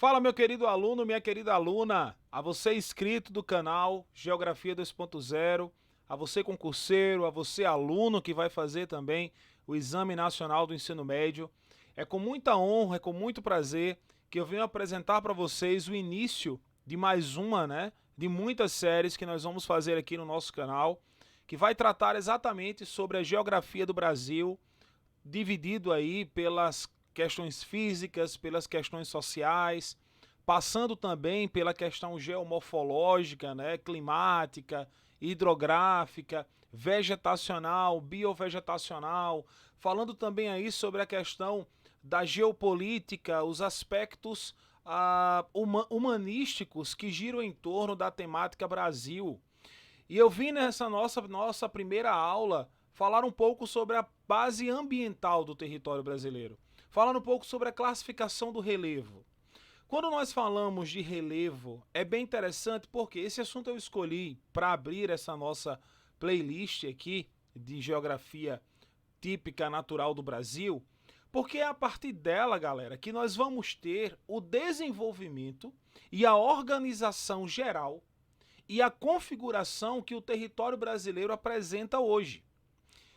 Fala, meu querido aluno, minha querida aluna, a você inscrito do canal Geografia 2.0, a você concurseiro, a você aluno que vai fazer também o Exame Nacional do Ensino Médio. É com muita honra, é com muito prazer que eu venho apresentar para vocês o início de mais uma, de muitas séries que nós vamos fazer aqui no nosso canal, que vai tratar exatamente sobre a geografia do Brasil, dividido aí pelas questões físicas, pelas questões sociais, passando também pela questão geomorfológica, climática, hidrográfica, vegetacional, biovegetacional, falando também aí sobre a questão da geopolítica, os aspectos humanísticos que giram em torno da temática Brasil. E eu vim nessa nossa primeira aula falar um pouco sobre a base ambiental do território brasileiro, falar um pouco sobre a classificação do relevo. Quando nós falamos de relevo, é bem interessante porque esse assunto eu escolhi para abrir essa nossa playlist aqui de geografia típica natural do Brasil, porque é a partir dela, galera, que nós vamos ter o desenvolvimento e a organização geral e a configuração que o território brasileiro apresenta hoje.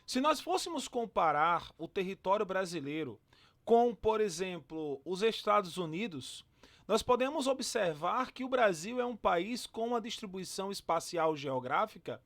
Se nós fôssemos comparar o território brasileiro com, por exemplo, os Estados Unidos, nós podemos observar que o Brasil é um país com uma distribuição espacial geográfica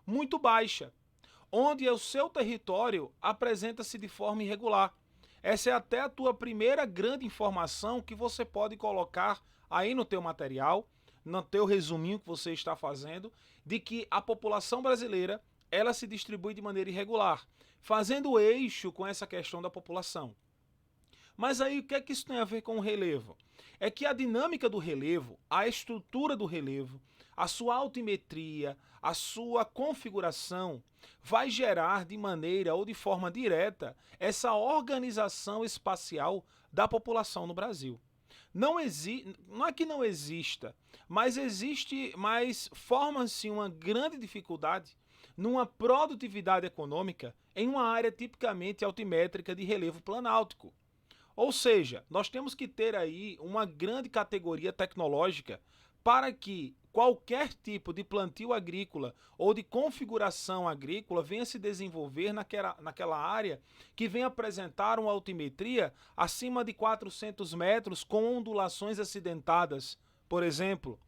muito baixa, onde o seu território apresenta-se de forma irregular. Essa é até a tua primeira grande informação que você pode colocar aí no teu material, no teu resuminho que você está fazendo, de que a população brasileira ela se distribui de maneira irregular, fazendo eixo com essa questão da população. Mas aí o que é que isso tem a ver com o relevo? É que a dinâmica do relevo, a estrutura do relevo, a sua altimetria, a sua configuração vai gerar de maneira ou de forma direta essa organização espacial da população no Brasil. Não é que não exista, mas forma-se uma grande dificuldade numa produtividade econômica em uma área tipicamente altimétrica de relevo planáltico. Ou seja, nós temos que ter aí uma grande categoria tecnológica para que qualquer tipo de plantio agrícola ou de configuração agrícola venha se desenvolver naquela área que venha apresentar uma altimetria acima de 400 metros com ondulações acidentadas. Por exemplo,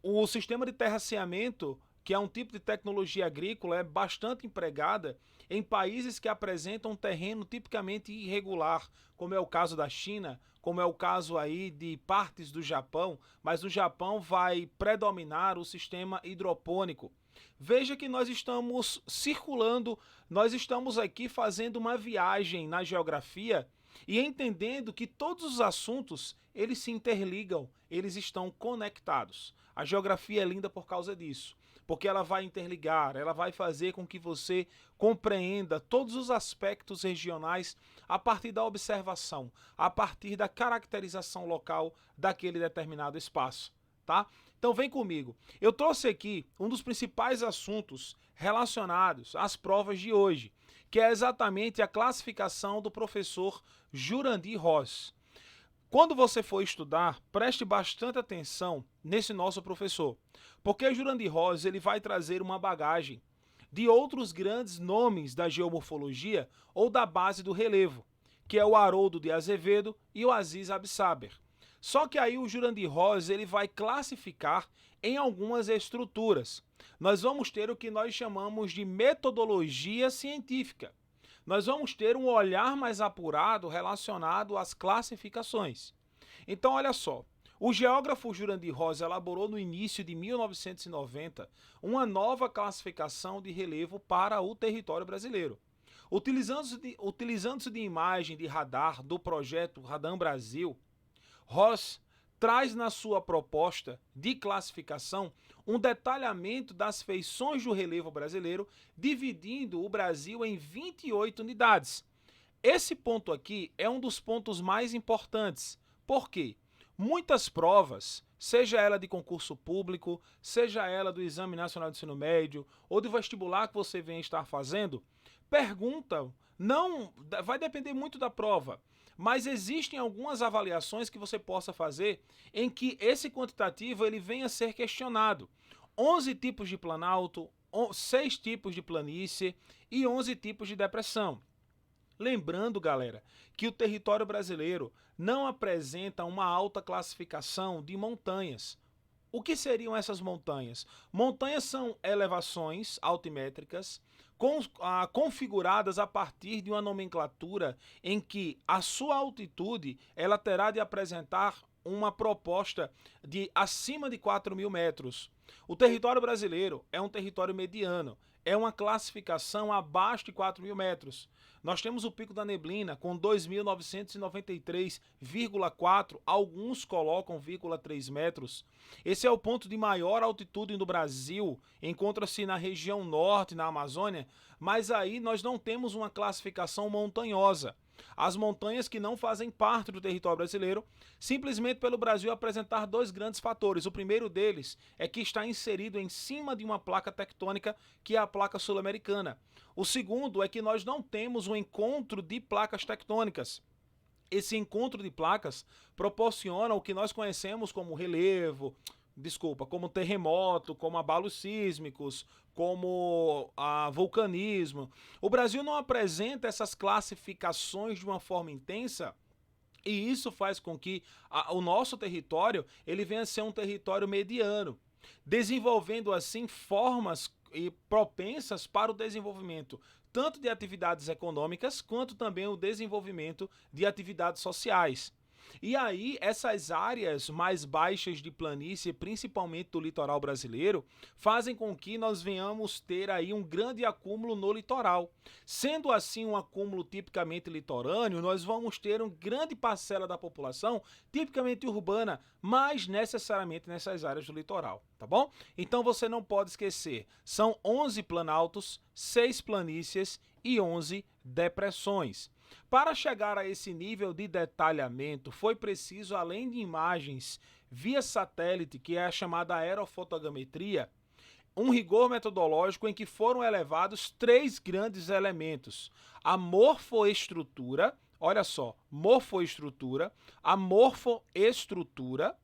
o sistema de terraceamento, que é um tipo de tecnologia agrícola, é bastante empregada em países que apresentam um terreno tipicamente irregular, como é o caso da China, como é o caso aí de partes do Japão, mas no Japão vai predominar o sistema hidropônico. Veja que nós estamos circulando, nós estamos aqui fazendo uma viagem na geografia e entendendo que todos os assuntos eles se interligam, eles estão conectados. A geografia é linda por causa disso, porque ela vai interligar, ela vai fazer com que você compreenda todos os aspectos regionais a partir da observação, a partir da caracterização local daquele determinado espaço, tá? Então vem comigo. Eu trouxe aqui um dos principais assuntos relacionados às provas de hoje, que é exatamente a classificação do professor Jurandir Ross. Quando você for estudar, preste bastante atenção nesse nosso professor, porque Jurandir Ross ele vai trazer uma bagagem de outros grandes nomes da geomorfologia ou da base do relevo, que é o Haroldo de Azevedo e o Aziz Absaber. Só que aí o Jurandir Ross ele vai classificar em algumas estruturas. Nós vamos ter o que nós chamamos de metodologia científica. Nós vamos ter um olhar mais apurado relacionado às classificações. Então, olha só, o geógrafo Jurandir Ross elaborou no início de 1990 uma nova classificação de relevo para o território brasileiro. Utilizando-se de imagem de radar do projeto Radam Brasil, Ross traz na sua proposta de classificação um detalhamento das feições do relevo brasileiro, dividindo o Brasil em 28 unidades. Esse ponto aqui é um dos pontos mais importantes. Por quê? Muitas provas, seja ela de concurso público, seja ela do Exame Nacional de Ensino Médio ou do vestibular que você venha estar fazendo, perguntam, não, vai depender muito da prova, Mas existem algumas avaliações que você possa fazer em que esse quantitativo ele venha a ser questionado. 11 tipos de planalto, 6 tipos de planície e 11 tipos de depressão. Lembrando, galera, que o território brasileiro não apresenta uma alta classificação de montanhas. O que seriam essas montanhas? Montanhas são elevações altimétricas configuradas a partir de uma nomenclatura em que a sua altitude ela terá de apresentar uma proposta de acima de 4.000 metros. O território brasileiro é um território mediano, é uma classificação abaixo de 4.000 metros. Nós temos o Pico da Neblina com 2.993,4, alguns colocam 0,3 metros. Esse é o ponto de maior altitude no Brasil, encontra-se na região norte, na Amazônia, mas aí nós não temos uma classificação montanhosa. As montanhas que não fazem parte do território brasileiro, simplesmente pelo Brasil apresentar dois grandes fatores. O primeiro deles é que está inserido em cima de uma placa tectônica, que é a placa sul-americana. O segundo é que nós não temos um encontro de placas tectônicas. Esse encontro de placas proporciona o que nós conhecemos como relevo, como terremoto, como abalos sísmicos, como vulcanismo. O Brasil não apresenta essas classificações de uma forma intensa e isso faz com que o nosso território ele venha a ser um território mediano, desenvolvendo assim formas propensas para o desenvolvimento tanto de atividades econômicas quanto também o desenvolvimento de atividades sociais. E aí, essas áreas mais baixas de planície, principalmente do litoral brasileiro, fazem com que nós venhamos ter aí um grande acúmulo no litoral. Sendo assim um acúmulo tipicamente litorâneo, nós vamos ter uma grande parcela da população tipicamente urbana, mas necessariamente nessas áreas do litoral, tá bom? Então você não pode esquecer, são 11 planaltos, 6 planícies e 11 depressões. Para chegar a esse nível de detalhamento, foi preciso, além de imagens via satélite, que é a chamada aerofotogrametria, um rigor metodológico em que foram elevados 3 grandes elementos: a morfoestrutura, olha só, morfoestrutura, a morfoescultura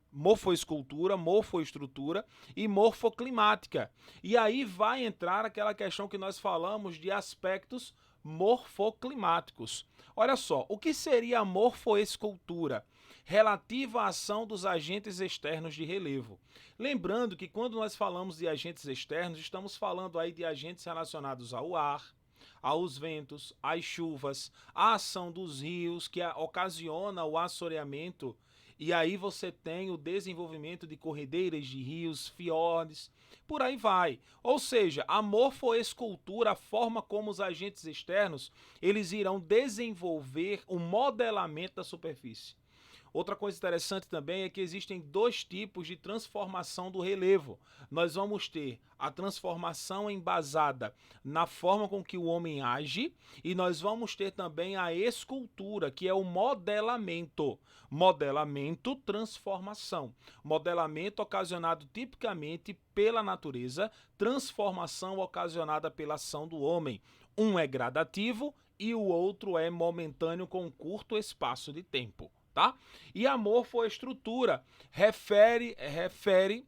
e morfoclimática. E aí vai entrar aquela questão que nós falamos de aspectos morfoclimáticos. Olha só, o que seria a morfoescultura? Relativa à ação dos agentes externos de relevo. Lembrando que quando nós falamos de agentes externos, estamos falando aí de agentes relacionados ao ar, aos ventos, às chuvas, à ação dos rios, que ocasiona o assoreamento, e aí você tem o desenvolvimento de corredeiras de rios, fiordes, por aí vai. Ou seja, a morfoescultura, a forma como os agentes externos, eles irão desenvolver o modelamento da superfície. Outra coisa interessante também é que existem 2 tipos de transformação do relevo. Nós vamos ter a transformação embasada na forma com que o homem age e nós vamos ter também a escultura, que é o modelamento. Modelamento, transformação. Modelamento ocasionado tipicamente pela natureza, transformação ocasionada pela ação do homem. Um é gradativo e o outro é momentâneo com um curto espaço de tempo. Tá? E a morfoestrutura referente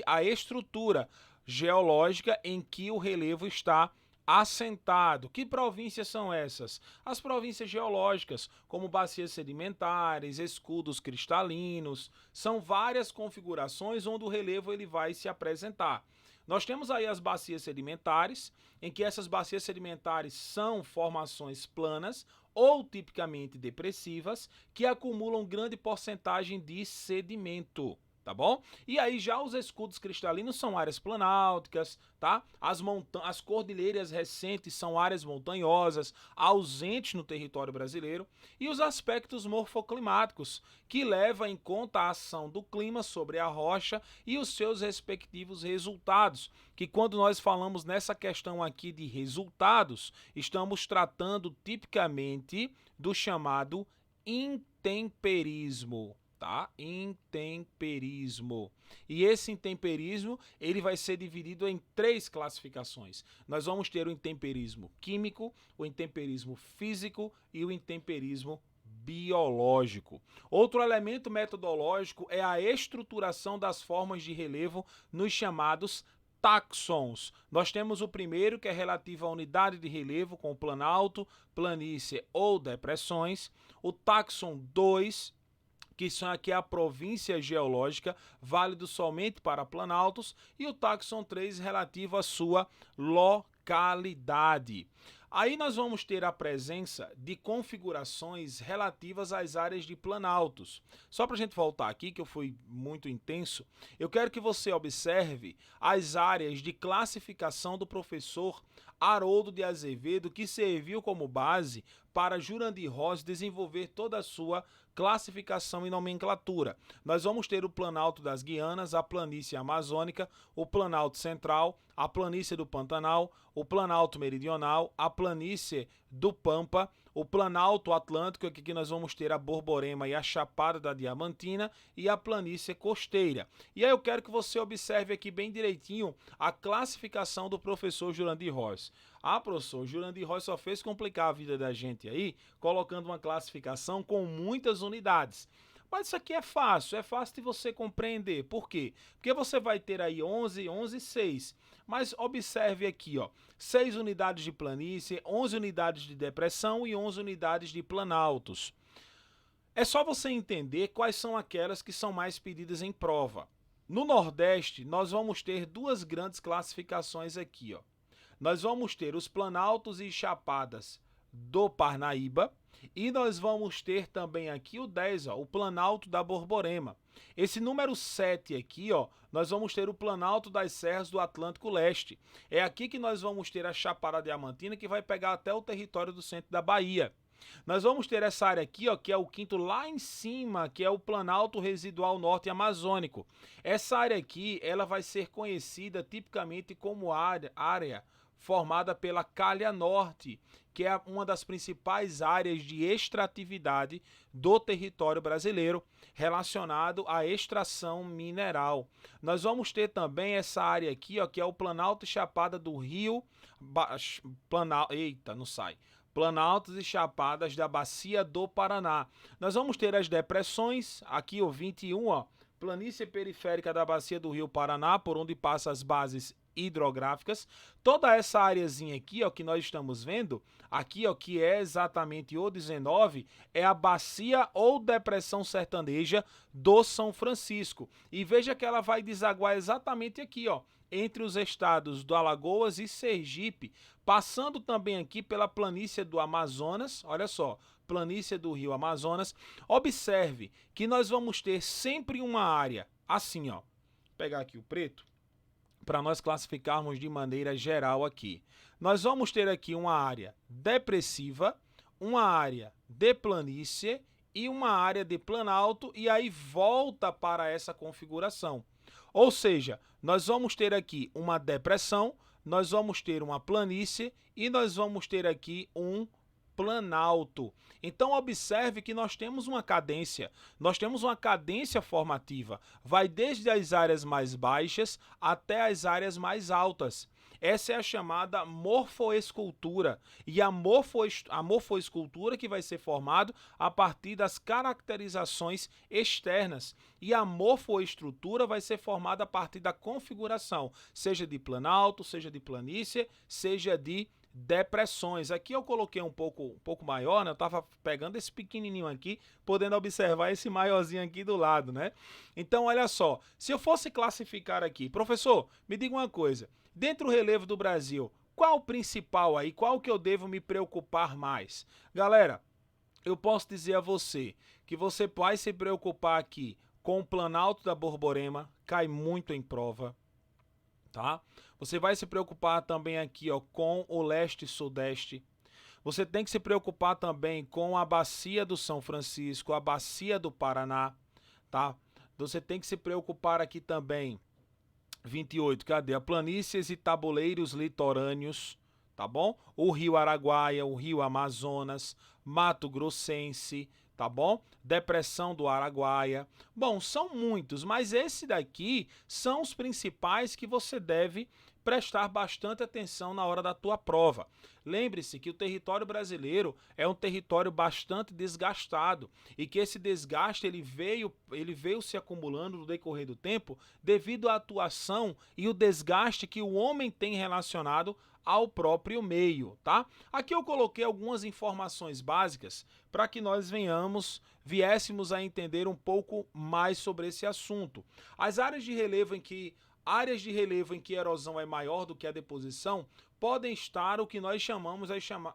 à estrutura geológica em que o relevo está assentado. Que províncias são essas? As províncias geológicas, como bacias sedimentares, escudos cristalinos, são várias configurações onde o relevo ele vai se apresentar. Nós temos aí as bacias sedimentares, em que essas bacias sedimentares são formações planas ou tipicamente depressivas, que acumulam grande porcentagem de sedimento, tá bom? E aí já os escudos cristalinos são áreas planálticas, tá? As cordilheiras recentes são áreas montanhosas, ausentes no território brasileiro, e os aspectos morfoclimáticos, que levam em conta a ação do clima sobre a rocha e os seus respectivos resultados, que quando nós falamos nessa questão aqui de resultados, estamos tratando tipicamente do chamado intemperismo. Tá? Intemperismo. E esse intemperismo, ele vai ser dividido em 3 classificações. Nós vamos ter o intemperismo químico, o intemperismo físico e o intemperismo biológico. Outro elemento metodológico é a estruturação das formas de relevo nos chamados táxons. Nós temos o primeiro, que é relativo à unidade de relevo, com planalto, planície ou depressões. O táxon 2, que são aqui a província geológica, válido somente para planaltos, e o táxon 3, relativo à sua localidade. Aí nós vamos ter a presença de configurações relativas às áreas de planaltos. Só para a gente voltar aqui, que eu fui muito intenso, eu quero que você observe as áreas de classificação do professor Haroldo de Azevedo, que serviu como base para Jurandir Ross desenvolver toda a sua classificação e nomenclatura. Nós vamos ter o Planalto das Guianas, a Planície Amazônica, o Planalto Central, a Planície do Pantanal, o Planalto Meridional, a Planície do Pampa, o Planalto Atlântico, aqui nós vamos ter a Borborema e a Chapada da Diamantina, e a Planície Costeira. E aí eu quero que você observe aqui bem direitinho a classificação do professor Jurandir Ross. Ah, professor, Jurandir Ross só fez complicar a vida da gente aí, colocando uma classificação com muitas unidades. Mas isso aqui é fácil de você compreender. Por quê? Porque você vai ter aí 11, 11, 6. Mas observe aqui, ó, 6 unidades de planície, 11 unidades de depressão e 11 unidades de planaltos. É só você entender quais são aquelas que são mais pedidas em prova. No Nordeste, nós vamos ter duas grandes classificações aqui, ó. Nós vamos ter os planaltos e chapadas do Parnaíba, e nós vamos ter também aqui o 10, ó, o Planalto da Borborema. Esse número 7 aqui, ó, nós vamos ter o Planalto das Serras do Atlântico Leste. É aqui que nós vamos ter a Chapada Diamantina, que vai pegar até o território do centro da Bahia. Nós vamos ter essa área aqui, ó, que é o quinto lá em cima, que é o Planalto Residual Norte Amazônico. Essa área aqui, ela vai ser conhecida tipicamente como área formada pela Calha Norte, que é uma das principais áreas de extratividade do território brasileiro, relacionado à extração mineral. Nós vamos ter também essa área aqui, ó, que é o Planalto e Chapada do Rio, Planaltos e Chapadas da Bacia do Paraná. Nós vamos ter as depressões, aqui o 21, ó, Planície Periférica da Bacia do Rio Paraná, por onde passam as bases hidrográficas. Toda essa areazinha aqui, ó, que nós estamos vendo, aqui, ó, que é exatamente o 19, é a bacia ou depressão sertaneja do São Francisco. E veja que ela vai desaguar exatamente aqui, ó, entre os estados do Alagoas e Sergipe, passando também aqui pela planície do Amazonas. Olha só, planície do Rio Amazonas. Observe que nós vamos ter sempre uma área assim, ó. Vou pegar aqui o preto para nós classificarmos de maneira geral aqui. Nós vamos ter aqui uma área depressiva, uma área de planície e uma área de planalto, e aí volta para essa configuração. Ou seja, nós vamos ter aqui uma depressão, nós vamos ter uma planície e nós vamos ter aqui um planalto. Então observe que nós temos uma cadência formativa, vai desde as áreas mais baixas até as áreas mais altas. Essa é a chamada morfoescultura, e a morfoescultura que vai ser formado a partir das caracterizações externas, e a morfoestrutura vai ser formada a partir da configuração, seja de planalto, seja de planície, seja de depressões. Aqui eu coloquei um pouco maior, né? Eu estava pegando esse pequenininho aqui, podendo observar esse maiorzinho aqui do lado, né? Então, olha só, se eu fosse classificar aqui, professor, me diga uma coisa, dentro do relevo do Brasil, qual o principal aí, qual que eu devo me preocupar mais? Galera, eu posso dizer a você que você vai se preocupar aqui com o Planalto da Borborema, cai muito em prova, tá? Você vai se preocupar também aqui, ó, com o leste e sudeste. Você tem que se preocupar também com a bacia do São Francisco, a bacia do Paraná, tá? Você tem que se preocupar aqui também, 28, cadê? A planícies e tabuleiros litorâneos, tá bom? O Rio Araguaia, o Rio Amazonas, Mato Grossense, tá bom? Depressão do Araguaia. Bom, são muitos, mas esse daqui são os principais que você deve prestar bastante atenção na hora da tua prova. Lembre-se que o território brasileiro é um território bastante desgastado e que esse desgaste ele veio se acumulando no decorrer do tempo devido à atuação e o desgaste que o homem tem relacionado ao próprio meio, tá? Aqui eu coloquei algumas informações básicas para que nós viéssemos a entender um pouco mais sobre esse assunto. As áreas de relevo em que a erosão é maior do que a deposição podem estar o que nós chamamos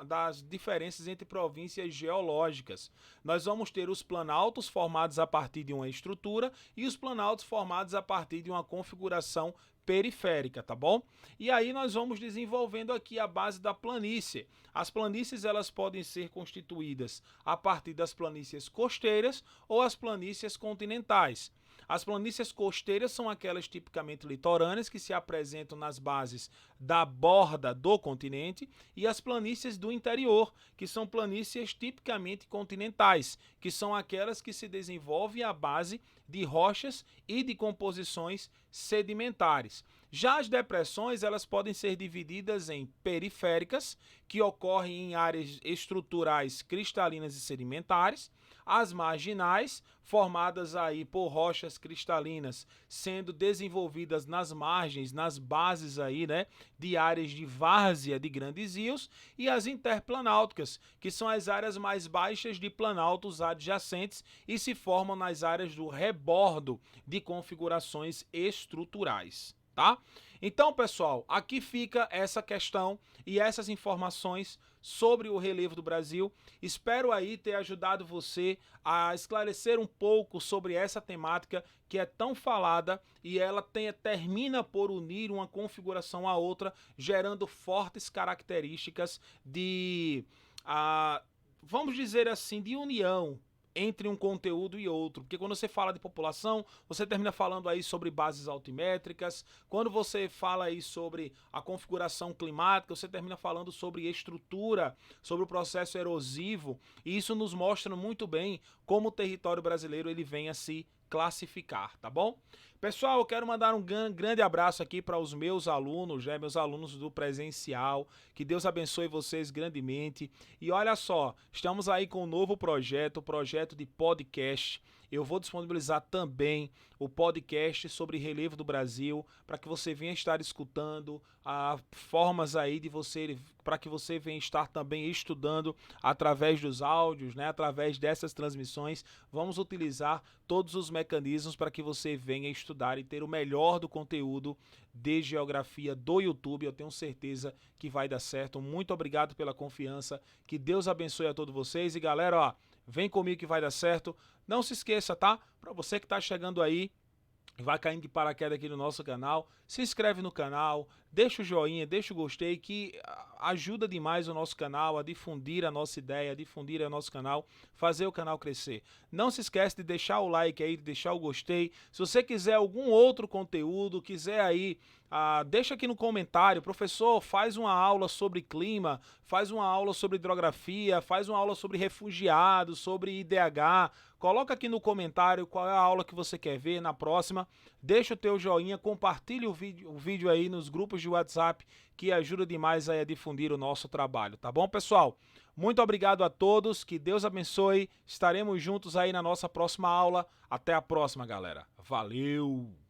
das diferenças entre províncias geológicas. Nós vamos ter os planaltos formados a partir de uma estrutura e os planaltos formados a partir de uma configuração periférica, tá bom? E aí nós vamos desenvolvendo aqui a base da planície. As planícies elas podem ser constituídas a partir das planícies costeiras ou as planícies continentais. As planícies costeiras são aquelas tipicamente litorâneas que se apresentam nas bases da borda do continente e as planícies do interior, que são planícies tipicamente continentais, que são aquelas que se desenvolvem à base de rochas e de composições sedimentares. Já as depressões, elas podem ser divididas em periféricas, que ocorrem em áreas estruturais cristalinas e sedimentares, as marginais, formadas aí por rochas cristalinas, sendo desenvolvidas nas margens, nas bases aí, né, de áreas de várzea de grandes rios, e as interplanáuticas, que são as áreas mais baixas de planaltos adjacentes e se formam nas áreas do rebordo de configurações estruturais, tá? Então, pessoal, aqui fica essa questão e essas informações sobre o relevo do Brasil. Espero aí ter ajudado você a esclarecer um pouco sobre essa temática que é tão falada e ela termina por unir uma configuração à outra, gerando fortes características de, vamos dizer assim, de união entre um conteúdo e outro, porque quando você fala de população, você termina falando aí sobre bases altimétricas, quando você fala aí sobre a configuração climática, você termina falando sobre estrutura, sobre o processo erosivo, e isso nos mostra muito bem como o território brasileiro ele vem a se classificar, tá bom? Pessoal, eu quero mandar um grande abraço aqui para os meus alunos, né, meus alunos do presencial, que Deus abençoe vocês grandemente. E olha só, estamos aí com um novo projeto, o projeto de podcast. Eu vou disponibilizar também o podcast sobre relevo do Brasil, para que você venha estar escutando formas aí para que você venha estar também estudando através dos áudios, né, através dessas transmissões. Vamos utilizar todos os mecanismos para que você venha estudar e ter o melhor do conteúdo de geografia do YouTube. Eu tenho certeza que vai dar certo. Muito obrigado pela confiança. Que Deus abençoe a todos vocês. E galera, ó, vem comigo que vai dar certo. Não se esqueça, tá? Para você que está chegando aí, vai caindo de paraquedas aqui no nosso canal, se inscreve no canal, deixa o joinha, deixa o gostei, que ajuda demais o nosso canal a difundir a nossa ideia, a difundir o nosso canal, fazer o canal crescer. Não se esquece de deixar o like aí, de deixar o gostei. Se você quiser algum outro conteúdo, quiser aí, deixa aqui no comentário, professor, faz uma aula sobre clima, faz uma aula sobre hidrografia, faz uma aula sobre refugiados, sobre IDH, coloca aqui no comentário qual é a aula que você quer ver na próxima, deixa o teu joinha, compartilha o vídeo aí nos grupos de WhatsApp, que ajuda demais aí a difundir o nosso trabalho, tá bom, pessoal? Muito obrigado a todos, que Deus abençoe, estaremos juntos aí na nossa próxima aula, até a próxima, galera. Valeu!